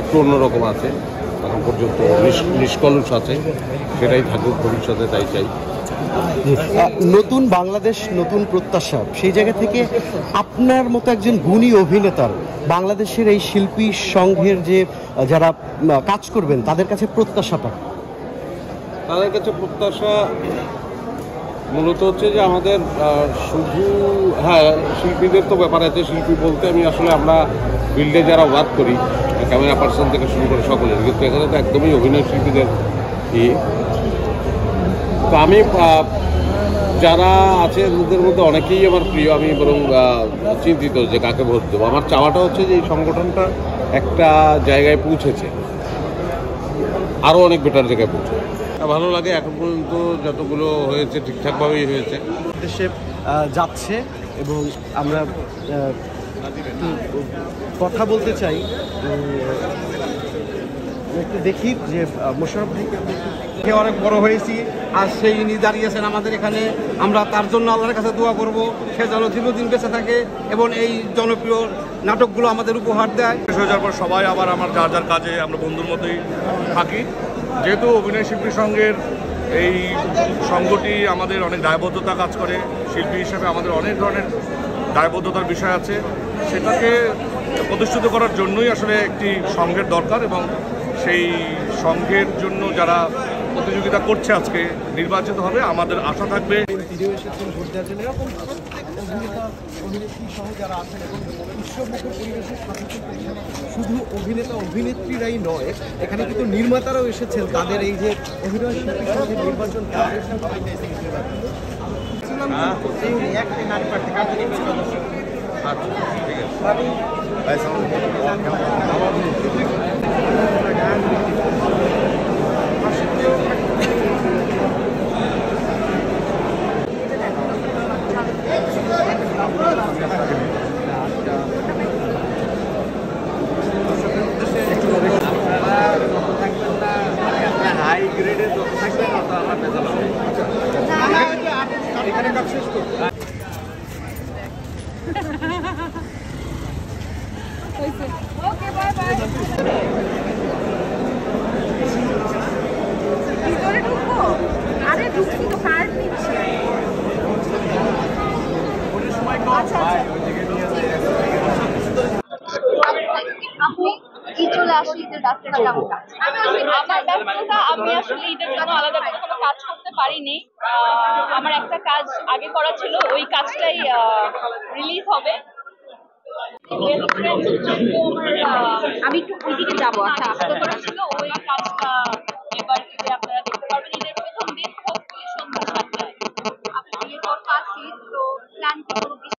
একটু অন্যরকম আছে, এখন পর্যন্ত নিষ্কলুষ আছে, সেটাই থাকুক ভবিষ্যতে, তাই চাই। নতুন বাংলাদেশ, নতুন প্রত্যাশা, সেই জায়গা থেকে আপনার মতো একজন গুণী অভিনেতার বাংলাদেশের এই শিল্পী সংঘের যে যারা কাজ করবেন তাদের কাছে প্রত্যাশাটা, তাদের কাছে প্রত্যাশা মূলত হচ্ছে যে আমাদের শুধু শিল্পীদের তো ব্যাপার আছে। শিল্পী বলতে আমি আসলে আমরা ফিল্ডে যারা ওয়ার্ক করি, ক্যামেরা পার্সন থেকে শুরু করে সকলের, কিন্তু এখানে তো একদমই অভিনয় শিল্পীদের তো আমি যারা আছে এদের মধ্যে অনেকেই আমার প্রিয়। আমি বরং চিন্তিত যে কাকে ভোট দেবো। আমার চাওয়াটা হচ্ছে যে এই সংগঠনটা একটা জায়গায় পৌঁছেছে, আরও অনেক বেটার জায়গায় পৌঁছে। ভালো লাগে, এখন পর্যন্ত যতগুলো হয়েছে ঠিকঠাকভাবেই হয়েছে। দেশে যাচ্ছে এবং আমরা কথা বলতে চাই, একটু দেখি যে মোশাররফ ভাইকে অনেক বড় হয়েছি, আর সেই ইনি দাঁড়িয়েছেন আমাদের এখানে। আমরা তার জন্য আল্লাহর কাছে দোয়া করব, সে যেন দীর্ঘদিন বেঁচে থাকে এবং এই জনপ্রিয় নাটকগুলো আমাদের উপহার দেয়। শেষ হয়ে যাওয়ার পর সবাই আবার আমার যার যার কাজে আমরা বন্ধুর মতোই থাকি। যেহেতু অভিনয় শিল্পী সংঘের এই সংঘটি আমাদের অনেক দায়বদ্ধতা কাজ করে, শিল্পী হিসেবে আমাদের অনেক ধরনের দায়বদ্ধতার বিষয় আছে, সেটাকে প্রতিষ্ঠিত করার জন্যই আসলে একটি সংঘের দরকার। এবং সেই সংঘের জন্য যারা প্রতিযোগিতা করছে আজকে নির্বাচিত হবে, আমাদের আশা থাকবে শুধু অভিনেতা অভিনেত্রীরাই নয়, এখানে কিন্তু নির্মাতারাও এসেছেন তাদের এই যে অভিনয় শিল্পী সংঘের নির্বাচন। হাই গ্রেডের যত থাকবে না তো আমার বেতন হবে। এখানে কাজ শেষ করব। ওকে, বাই বাই। ভিতরে ঢুকবো? আরে ঢুকছি তো, কার্ড নিচ্ছি। আচ্ছা আপনি কি চলে আসলে ঈদের ব্যস্ততা কেমন কাটছে? আমার ব্যস্ততা, আমি আসলে ঈদের জন্য আলাদা করে কোনো কাজ করতে পারিনি। আমার একটা কাজ আগে করা ছিল, ওই কাজটাই রিলিজ হবে। আমি একটু ওইদিকে যাবো। আচ্ছা, আশা করা ছিল ওই কাজটা এবার ঈদে আপনারা দেখতে পারবেন। ঈদের প্রথম দিন হোপফুলি সন্ধ্যা 7টায়। আপনি বিয়ের পর ফার্স্ট ঈদ, তো প্ল্যান কি কোনো